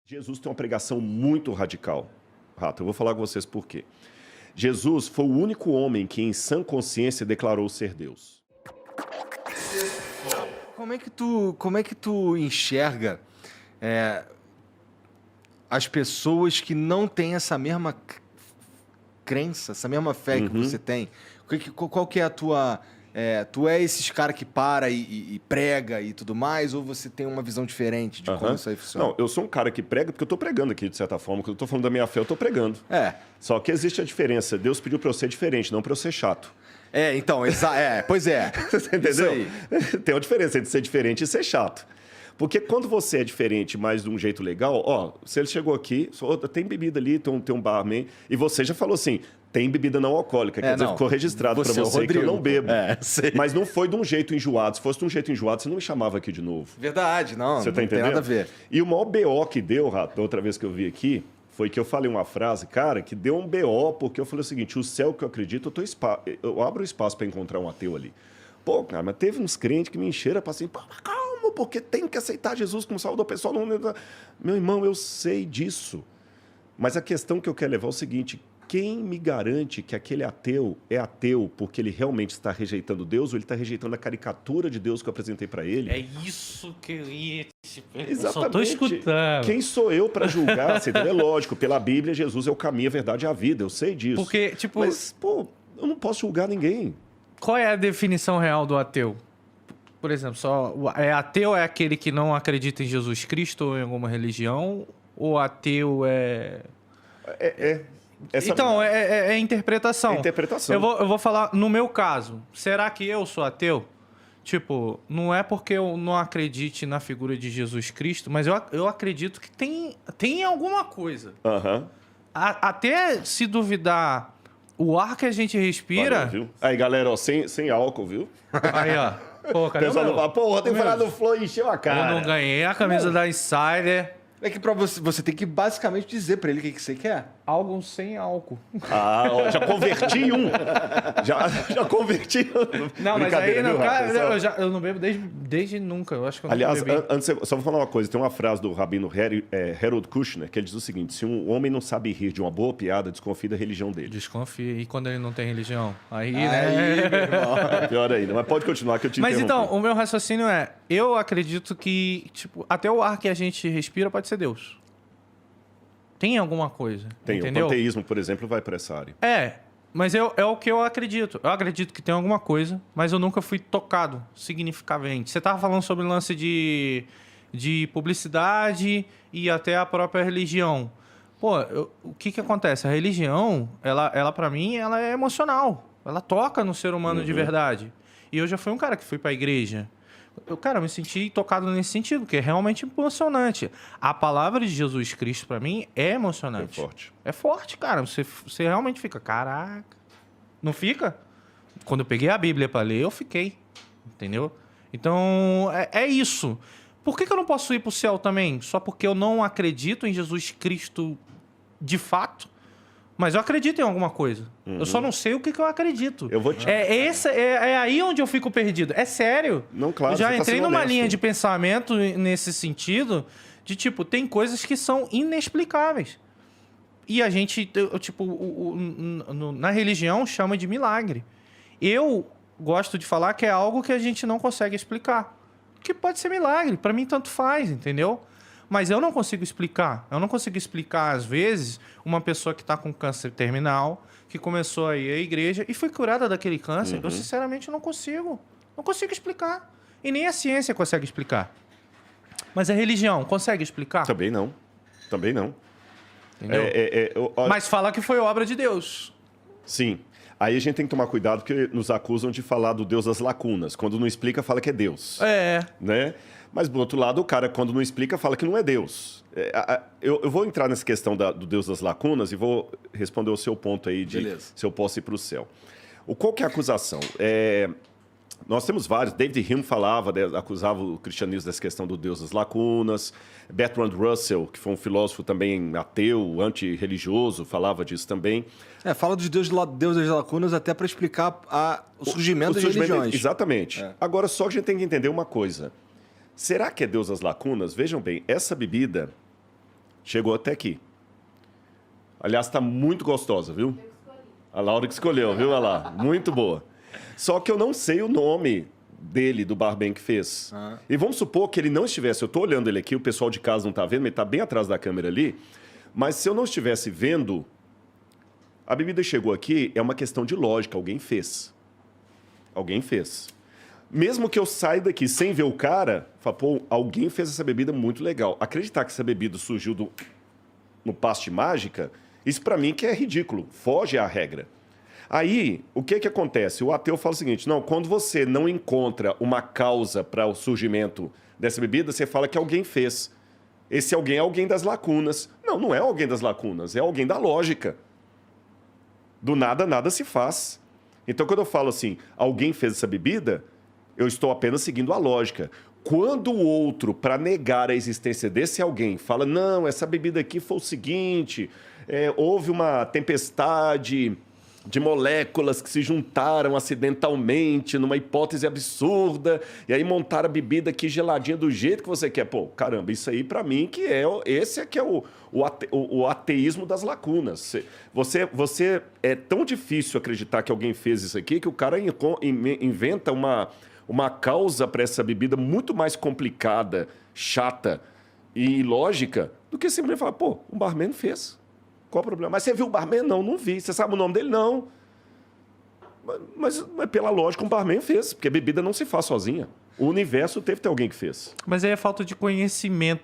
Jesus tem uma pregação muito radical. Rato, eu vou falar com vocês por quê. Jesus foi o único homem que, em sã consciência, declarou ser Deus. Como é que tu enxerga as pessoas que não têm essa mesma crença, essa mesma fé que você tem? Qual que é a tua... tu é esses cara que para e prega e tudo mais, ou você tem uma visão diferente de como isso aí funciona? Não, eu sou um cara que prega porque eu estou pregando aqui, de certa forma. Quando eu estou falando da minha fé, eu estou pregando. Só que existe a diferença. Deus pediu para eu ser diferente, não para eu ser chato. Pois é. Você entendeu? Tem uma diferença entre ser diferente e ser chato. Porque quando você é diferente, mas de um jeito legal, se ele chegou aqui, tem bebida ali, tem um barman, e você já falou assim, tem bebida não alcoólica, quer dizer, ficou registrado para você que eu não bebo. Mas não foi de um jeito enjoado. Se fosse de um jeito enjoado, você não me chamava aqui de novo. Verdade, não. Você tá entendendo? Tem nada a ver. E o maior BO que deu, Rato, da outra vez que eu vi aqui, foi que eu falei uma frase, cara, que deu um BO, porque eu falei o seguinte, o céu que eu acredito, eu abro espaço para encontrar um ateu ali. Pô, cara, mas teve uns crentes que me encheram para assim, pô, calma, porque tem que aceitar Jesus como salvador pessoal. Meu irmão, eu sei disso. Mas a questão que eu quero levar é o seguinte, quem me garante que aquele ateu é ateu porque ele realmente está rejeitando Deus ou ele está rejeitando a caricatura de Deus que eu apresentei para ele? É isso que eu ia te perguntar. Exatamente. Só tô escutando. Quem sou eu para julgar? Assim, é lógico, pela Bíblia, Jesus é o caminho, a verdade e a vida. Eu sei disso. Porque, tipo... Mas, pô, eu não posso julgar ninguém. Qual é a definição real do ateu? Por exemplo, ateu é aquele que não acredita em Jesus Cristo ou em alguma religião? Ou ateu é... Então, é interpretação. É interpretação. Eu vou falar, no meu caso, será que eu sou ateu? Tipo, não é porque eu não acredite na figura de Jesus Cristo, mas eu acredito que tem alguma coisa. Até se duvidar o ar que a gente respira... Valeu, viu? Aí, galera, ó, sem álcool, viu? Aí, ó. Pô, cadê o pessoal meu? não fala, porra, tem que falar do Flow e encheu a cara. Eu não ganhei a camisa da Insider. É que pra você tem que basicamente dizer pra ele o que você quer. Algo sem álcool. Ó, já converti um. Já converti um. Não, mas aí, não, cara, eu não bebo desde nunca. Eu acho que eu Aliás, nunca bebi. antes, só vou falar uma coisa. Tem uma frase do rabino Harold Kushner, que ele diz o seguinte, se um homem não sabe rir de uma boa piada, desconfie da religião dele. Desconfia. E quando ele não tem religião? Aí, meu né? irmão. Pior ainda. Mas pode continuar que eu te Mas interrompi. então, o meu raciocínio é, eu acredito que, tipo, até o ar que a gente respira pode ser Deus. Tem alguma coisa, entendeu? O panteísmo, por exemplo, vai para essa área. Mas é o que eu acredito. Eu acredito que tem alguma coisa, mas eu nunca fui tocado significativamente. Você tava falando sobre o lance de publicidade e até a própria religião. Pô, o que acontece? A religião, ela para mim, ela é emocional. Ela toca no ser humano de verdade. E eu já fui um cara que fui pra igreja. Eu me senti tocado nesse sentido, que é realmente emocionante. A palavra de Jesus Cristo, pra mim, é emocionante. É forte. É forte, cara. Você realmente fica, caraca. Não fica? Quando eu peguei a Bíblia pra ler, eu fiquei. Entendeu? Então, é isso. Por que eu não posso ir pro céu também? Só porque eu não acredito em Jesus Cristo de fato? Mas eu acredito em alguma coisa. Eu só não sei o que eu acredito. Eu vou te... É aí onde eu fico perdido. É sério. Não, claro. Eu já você tá entrei sendo numa honesto. linha de pensamento nesse sentido de, tipo, tem coisas que são inexplicáveis. E a gente, na religião, chama de milagre. Eu gosto de falar que é algo que a gente não consegue explicar. Que pode ser milagre. Pra mim, tanto faz, entendeu? Mas eu não consigo explicar. Eu não consigo explicar, às vezes, uma pessoa que está com câncer terminal, que começou a ir à igreja e foi curada daquele câncer. Eu, sinceramente, não consigo. Não consigo explicar. E nem a ciência consegue explicar. Mas a religião consegue explicar? Também não. Também não. Entendeu? Mas fala que foi obra de Deus. Sim. Aí a gente tem que tomar cuidado porque nos acusam de falar do Deus das lacunas. Quando não explica, fala que é Deus. Né? Mas, do outro lado, o cara, quando não explica, fala que não é Deus. Eu vou entrar nessa questão do Deus das lacunas e vou responder o seu ponto aí de se eu posso ir para o céu. Qual que é a acusação? Nós temos vários. David Hume acusava o cristianismo dessa questão do Deus das lacunas. Bertrand Russell, que foi um filósofo também ateu, antirreligioso, falava disso também. Fala de Deus das lacunas até para explicar o surgimento das religiões. Exatamente. Agora, só que a gente tem que entender uma coisa. Será que é Deus das lacunas? Vejam bem, essa bebida Chegou até aqui. Aliás, está muito gostosa, viu? A Laura que escolheu, viu? Olha lá, muito boa. Só que eu não sei o nome dele, do barman que fez. E vamos supor que ele não estivesse... Eu estou olhando ele aqui, o pessoal de casa não está vendo, ele está bem atrás da câmera ali. Mas se eu não estivesse vendo, a bebida chegou aqui, é uma questão de lógica, alguém fez. Alguém fez. Mesmo que eu saia daqui sem ver o cara, falo, pô, alguém fez essa bebida muito legal. Acreditar que essa bebida surgiu no passe de mágica, isso para mim que é ridículo, foge à regra. Aí, o que acontece? O ateu fala o seguinte, não, quando você não encontra uma causa para o surgimento dessa bebida, você fala que alguém fez. Esse alguém é alguém das lacunas. Não, não é alguém das lacunas, é alguém da lógica. Do nada, nada se faz. Então, quando eu falo assim, alguém fez essa bebida, eu estou apenas seguindo a lógica. Quando o outro, para negar a existência desse alguém, fala, não, essa bebida aqui foi o seguinte, houve uma tempestade de moléculas que se juntaram acidentalmente numa hipótese absurda, e aí montaram a bebida aqui geladinha do jeito que você quer. Pô, caramba, isso aí para mim que esse é que é o ateísmo das lacunas. Você é tão difícil acreditar que alguém fez isso aqui que o cara inventa uma causa para essa bebida muito mais complicada, chata e ilógica do que simplesmente falar, pô, um barman fez. Qual o problema? Mas você viu o barman? Não, não vi. Você sabe o nome dele? Não. Mas pela lógica, um barman fez, porque a bebida não se faz sozinha. O universo teve que ter alguém que fez. Mas aí é falta de conhecimento.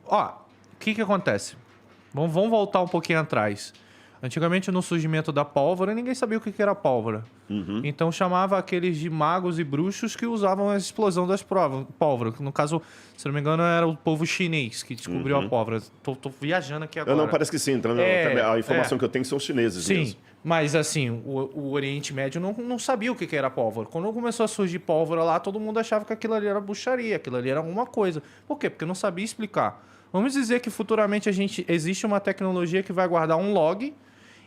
Ó, o que acontece? Vamos voltar um pouquinho atrás. Antigamente, no surgimento da pólvora, ninguém sabia o que era pólvora. Uhum. Então, chamava aqueles de magos e bruxos que usavam a explosão das pólvora. No caso, se não me engano, era o povo chinês que descobriu a pólvora. Tô viajando aqui agora. Não, parece que sim. A informação que eu tenho são os chineses sim, mesmo. Mas, assim, o Oriente Médio não sabia o que era pólvora. Quando começou a surgir pólvora lá, todo mundo achava que aquilo ali era bruxaria, aquilo ali era alguma coisa. Por quê? Porque não sabia explicar. Vamos dizer que futuramente existe uma tecnologia que vai guardar um log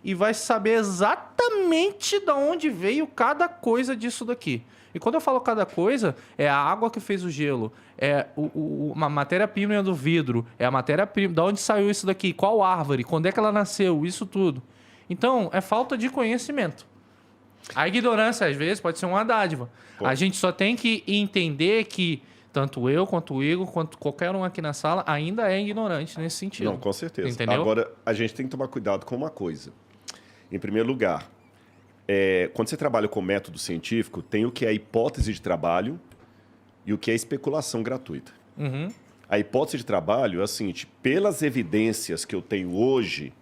e vai saber exatamente de onde veio cada coisa disso daqui. E quando eu falo cada coisa, é a água que fez o gelo, é uma matéria-prima do vidro, é a matéria-prima, de onde saiu isso daqui, qual árvore, quando é que ela nasceu, isso tudo. Então, é falta de conhecimento. A ignorância, às vezes, pode ser uma dádiva. Pô. A gente só tem que entender que tanto eu, quanto o Igor, quanto qualquer um aqui na sala, ainda é ignorante nesse sentido. Não, com certeza. Entendeu? Agora, a gente tem que tomar cuidado com uma coisa. Em primeiro lugar, quando você trabalha com método científico, tem o que é a hipótese de trabalho e o que é a especulação gratuita. Uhum. A hipótese de trabalho é a seguinte, pelas evidências que eu tenho hoje,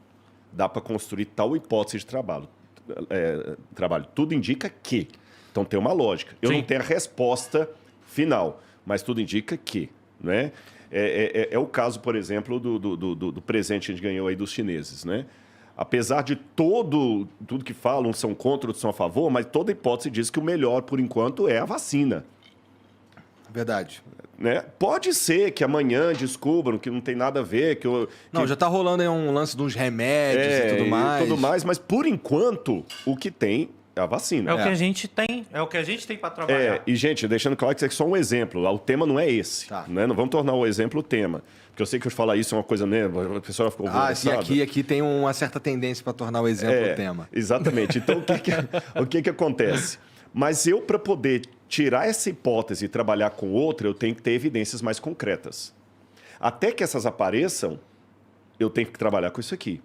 dá para construir tal hipótese de trabalho. Tudo indica que. Então tem uma lógica. Eu não tenho a resposta final, mas tudo indica que. Né? É o caso, por exemplo, do presente que a gente ganhou aí dos chineses, né? Apesar de tudo que falam, são contra, outros são a favor, mas toda hipótese diz que o melhor, por enquanto, é a vacina. Verdade. Né? Pode ser que amanhã descubram que não tem nada a ver. Não, já está rolando aí um lance de uns remédios e tudo mais. Mas, por enquanto, o que tem é a vacina. É o que a gente tem. É o que a gente tem para trabalhar. E, gente, deixando claro que isso aqui é só um exemplo. O tema não é esse. Tá. Né? Não vamos tornar o exemplo o tema. Porque eu sei que eu falar isso é uma coisa, né? A pessoa ficou e aqui tem uma certa tendência para tornar o exemplo o tema. Exatamente. Então, o que acontece? Mas eu, para poder tirar essa hipótese e trabalhar com outra, eu tenho que ter evidências mais concretas. Até que essas apareçam, eu tenho que trabalhar com isso aqui.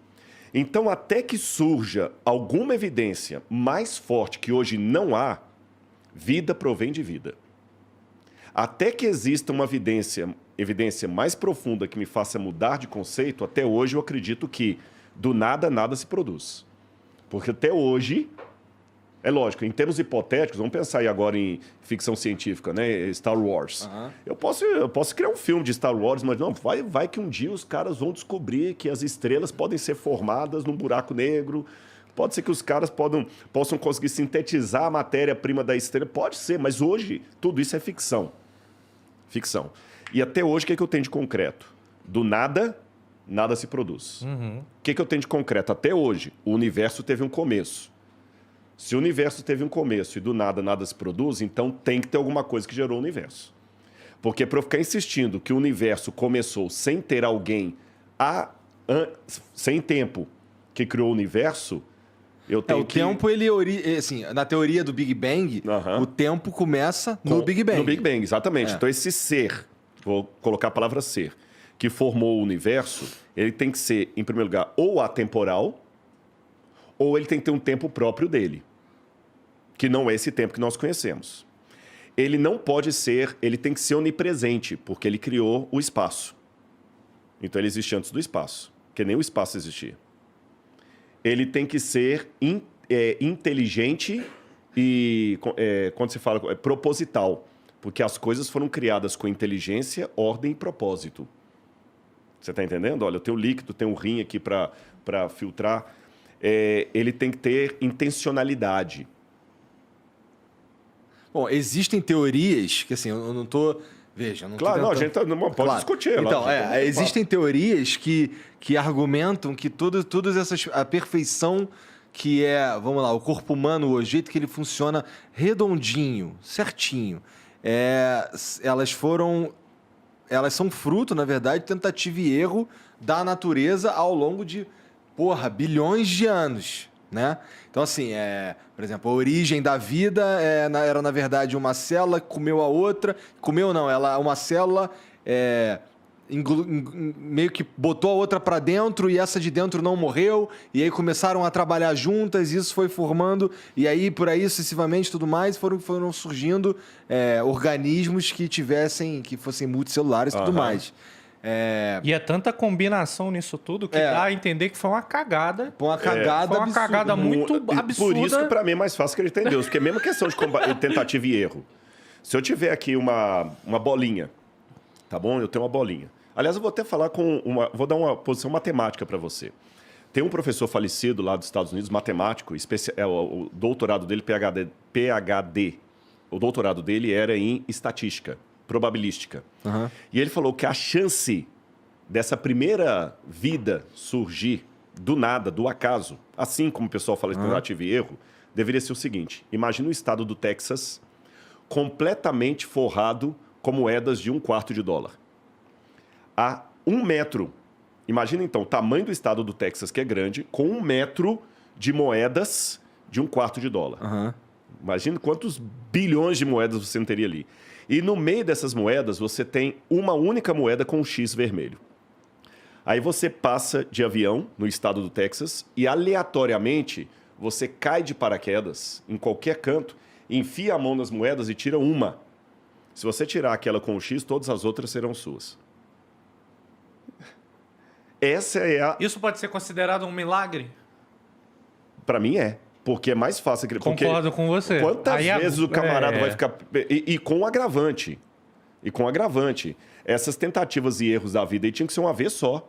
Então, até que surja alguma evidência mais forte que hoje não há, vida provém de vida. Até que exista uma evidência mais profunda que me faça mudar de conceito, até hoje eu acredito que do nada, nada se produz. Porque até hoje, é lógico, em termos hipotéticos, vamos pensar aí agora em ficção científica, né? Star Wars. Uhum. Eu posso criar um filme de Star Wars, mas não, vai que um dia os caras vão descobrir que as estrelas podem ser formadas num buraco negro. Pode ser que os caras possam conseguir sintetizar a matéria-prima da estrela. Pode ser, mas hoje tudo isso é ficção. Ficção. E até hoje, o que eu tenho de concreto? Do nada, nada se produz. Uhum. O que eu tenho de concreto? Até hoje, o universo teve um começo. Se o universo teve um começo e do nada, nada se produz, então tem que ter alguma coisa que gerou o universo. Porque para eu ficar insistindo que o universo começou sem ter alguém sem tempo que criou o universo, eu tenho o tempo, ele assim, na teoria do Big Bang, o tempo começa no Big Bang. No Big Bang, exatamente. Então esse ser, vou colocar a palavra ser, que formou o universo, ele tem que ser, em primeiro lugar, ou atemporal, ou ele tem que ter um tempo próprio dele, que não é esse tempo que nós conhecemos. Ele não pode ser, ele tem que ser onipresente, porque ele criou o espaço. Então ele existe antes do espaço, porque nem o espaço existia. Ele tem que ser inteligente e, quando se fala, proposital, porque as coisas foram criadas com inteligência, ordem e propósito. Você está entendendo? Olha, eu tenho líquido, tenho um rim aqui para filtrar. Ele tem que ter intencionalidade. Bom, existem teorias que, assim, eu não estou... Veja, não claro, não, a gente não pode discutir. Então, existem teorias que argumentam que todas essas... A perfeição que é, vamos lá, o corpo humano, o jeito que ele funciona redondinho, certinho, elas são fruto, na verdade, de tentativa e erro da natureza ao longo de, bilhões de anos, né? Então, assim, por exemplo, a origem da vida era, na verdade, uma célula que comeu a outra. Comeu não, uma célula meio que botou a outra para dentro e essa de dentro não morreu. E aí começaram a trabalhar juntas, isso foi formando. E aí, por aí, sucessivamente, tudo mais, foram surgindo organismos que fossem multicelulares e tudo mais. E é tanta combinação nisso tudo que dá a entender que foi uma cagada. Foi uma cagada muito absurda. Por isso que para mim é mais fácil acreditar em Deus. Porque é a mesma questão de tentativa e erro. Se eu tiver aqui uma bolinha, tá bom? Eu tenho uma bolinha. Aliás, eu vou até falar vou dar uma posição matemática para você. Tem um professor falecido lá dos Estados Unidos, matemático, o doutorado dele, PhD. O doutorado dele era em estatística, probabilística. Uhum. E ele falou que a chance dessa primeira vida surgir do nada, do acaso, assim como o pessoal fala de tentativa e erro, deveria ser o seguinte: imagina o estado do Texas completamente forrado com moedas de $0,25. A 1 metro. Imagina então o tamanho do estado do Texas, que é grande, com 1 metro de moedas de $0,25. Uhum. Imagina quantos bilhões de moedas você não teria ali. E no meio dessas moedas, você tem uma única moeda com um X vermelho. Aí você passa de avião no estado do Texas e, aleatoriamente, você cai de paraquedas em qualquer canto, enfia a mão nas moedas e tira uma. Se você tirar aquela com o X, todas as outras serão suas. Essa é a... Isso pode ser considerado um milagre? Para mim é. Porque é mais fácil... Concordo com você. Quantas vezes o camarada vai ficar... E com agravante. E com agravante. Essas tentativas e erros da vida aí tinham que ser uma vez só.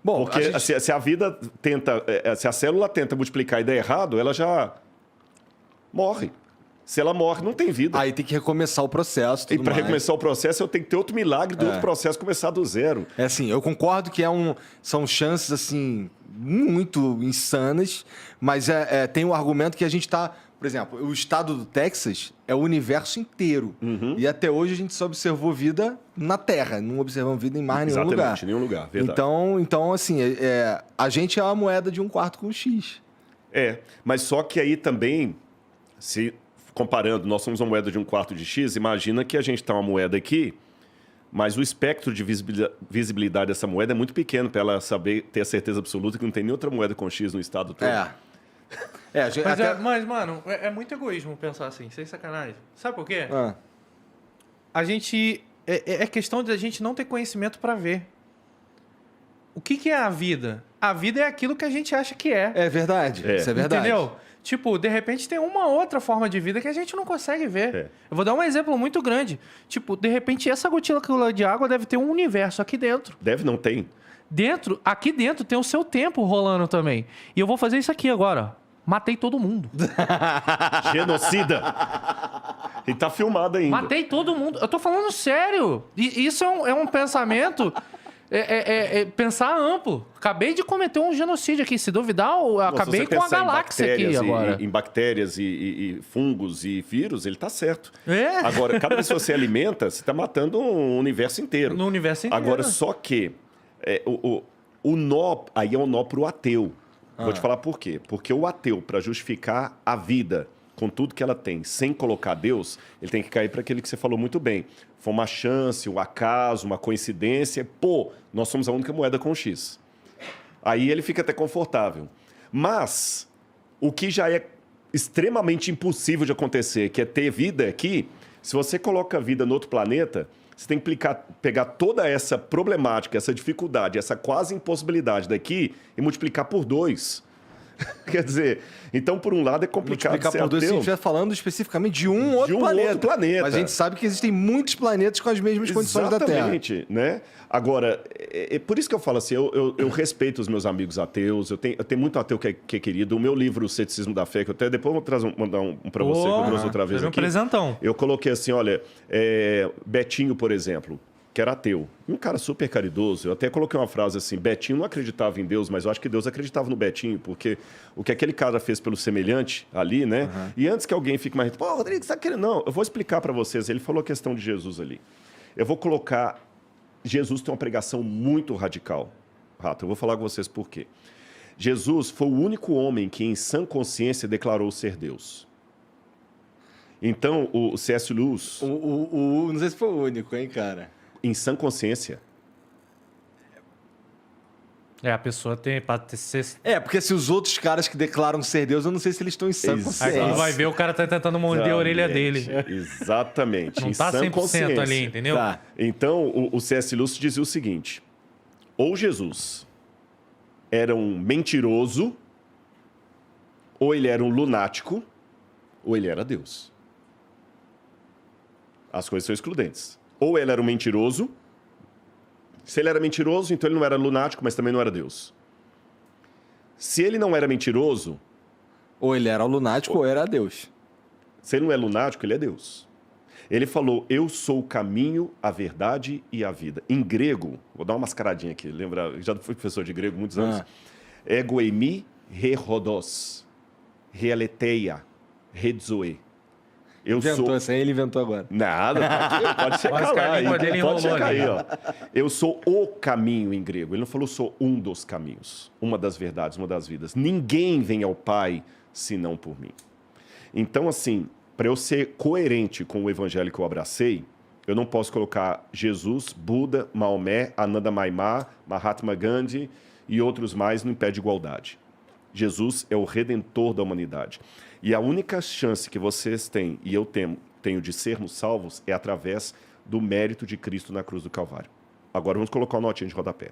Bom, porque se a vida tenta... Se a célula tenta multiplicar e der errado, ela já morre. Se ela morre, não tem vida. Aí tem que recomeçar o processo. E para recomeçar o processo, eu tenho que ter outro milagre do outro processo começar do zero. É assim, eu concordo que são chances assim muito insanas, mas tem um argumento que a gente está... Por exemplo, o estado do Texas é o universo inteiro. Uhum. E até hoje a gente só observou vida na Terra, não observamos vida em mais nenhum lugar. Exatamente, nenhum lugar, verdade. Então assim, a gente é uma moeda de $0,25 com X. Mas só que aí também, se comparando, nós somos uma moeda de $0,25 de X, imagina que a gente está uma moeda aqui, mas o espectro de visibilidade dessa moeda é muito pequeno para ela ter a certeza absoluta que não tem nem outra moeda com X no estado todo. Mas, mano, é muito egoísmo pensar assim, sem sacanagem. Sabe por quê? A gente... É questão de a gente não ter conhecimento para ver. O que é a vida? A vida é aquilo que a gente acha que é. É verdade. Isso é verdade. Entendeu? Tipo, de repente tem uma outra forma de vida que a gente não consegue ver. Eu vou dar um exemplo muito grande. Tipo, de repente essa gotícula de água deve ter um universo aqui dentro. Não tem. Aqui dentro tem o seu tempo rolando também. E eu vou fazer isso aqui agora, ó. Matei todo mundo. Genocida. E tá filmado ainda. Matei todo mundo. Eu tô falando sério. E isso é um pensamento pensar amplo. Acabei de cometer um genocídio aqui. Se duvidar, eu acabei com a galáxia aqui agora. Em bactérias e fungos e vírus, ele tá certo. É. Agora, cada vez que você alimenta, você tá matando um universo inteiro. No universo inteiro. Agora, só que o nó, aí é um nó pro ateu. Vou te falar por quê. Porque o ateu, para justificar a vida com tudo que ela tem, sem colocar Deus, ele tem que cair para aquele que você falou muito bem. Foi uma chance, um acaso, uma coincidência. Pô, nós somos a única moeda com X. Aí ele fica até confortável. Mas o que já é extremamente impossível de acontecer, que é ter vida aqui, se você coloca vida no outro planeta, você tem que pegar toda essa problemática, essa dificuldade, essa quase impossibilidade daqui e multiplicar por 2. Quer dizer, então, por um lado, é complicado multiplicar ser por 2 se a gente ateu. estiver falando especificamente de um outro planeta. Mas a gente sabe que existem muitos planetas com as mesmas condições da Terra. Exatamente, né? Agora, é por isso que eu falo assim, eu respeito os meus amigos ateus, eu tenho muito ateu que é querido. O meu livro, O Ceticismo da Fé, que eu até depois vou mandar um para você, que eu trouxe outra vez aqui. Presentão. Eu coloquei assim, olha, Betinho, por exemplo, que era ateu, um cara super caridoso. Eu até coloquei uma frase assim, Betinho não acreditava em Deus, mas eu acho que Deus acreditava no Betinho, porque o que aquele cara fez pelo semelhante ali, né? Uhum. E antes que alguém fique mais... Pô, Rodrigo, você tá querendo... Não, eu vou explicar para vocês. Ele falou a questão de Jesus ali. Eu vou colocar... Jesus tem uma pregação muito radical. Rato, eu vou falar com vocês por quê. Jesus foi o único homem que, em sã consciência, declarou ser Deus. Então, o C.S. Lewis... Não sei se foi o único, hein, cara? Em sã consciência. A pessoa tem... porque se os outros caras que declaram ser Deus, eu não sei se eles estão em sã consciência. Aí vai ver, o cara tá tentando morder a orelha dele. Exatamente. Não tá 100% ali, entendeu? Tá. Então, o C.S. Lewis dizia o seguinte, ou Jesus era um mentiroso, ou ele era um lunático, ou ele era Deus. As coisas são excludentes. Ou ele era um mentiroso. Se ele era mentiroso, então ele não era lunático, mas também não era Deus. Se ele não era mentiroso... Ou ele era lunático ou era Deus. Se ele não é lunático, ele é Deus. Ele falou, eu sou o caminho, a verdade e a vida. Em grego, vou dar uma mascaradinha aqui, lembra? Já fui professor de grego muitos anos. Ego eimi re rhodos, realetheia, redzoe. Ele inventou agora. Nada, pode checar lá. Pode checar aí, ó. Eu sou o caminho em grego. Ele não falou sou um dos caminhos, uma das verdades, uma das vidas. Ninguém vem ao Pai senão por mim. Então, assim, para eu ser coerente com o evangelho que eu abracei, eu não posso colocar Jesus, Buda, Maomé, Ananda Maimá, Mahatma Gandhi e outros mais no pé de igualdade. Jesus é o redentor da humanidade. E a única chance que vocês têm, e eu tenho de sermos salvos, é através do mérito de Cristo na cruz do Calvário. Agora vamos colocar uma notinha de rodapé.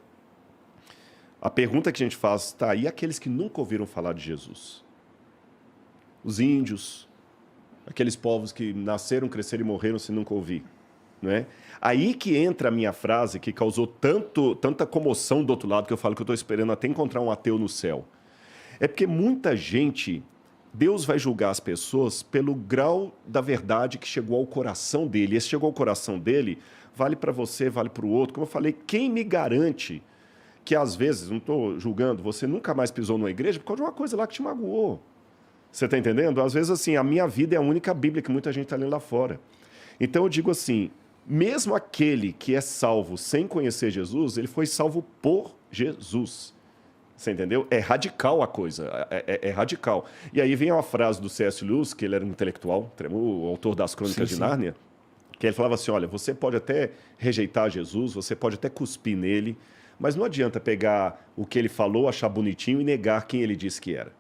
A pergunta que a gente faz, tá, e aqueles que nunca ouviram falar de Jesus? Os índios, aqueles povos que nasceram, cresceram e morreram sem nunca ouvir. Não é? Aí que entra a minha frase, que causou tanta comoção do outro lado, que eu falo que eu estou esperando até encontrar um ateu no céu. É porque muita gente... Deus vai julgar as pessoas pelo grau da verdade que chegou ao coração dele. E esse chegou ao coração dele, vale para você, vale para o outro. Como eu falei, quem me garante que às vezes, não estou julgando, você nunca mais pisou numa igreja por causa de uma coisa lá que te magoou? Você está entendendo? Às vezes, assim, a minha vida é a única Bíblia que muita gente está lendo lá fora. Então eu digo assim, mesmo aquele que é salvo sem conhecer Jesus, ele foi salvo por Jesus. Você entendeu? É radical a coisa, é radical. E aí vem uma frase do C.S. Lewis, que ele era um intelectual, o autor das Crônicas de Nárnia, que ele falava assim, olha, você pode até rejeitar Jesus, você pode até cuspir nele, mas não adianta pegar o que ele falou, achar bonitinho e negar quem ele disse que era.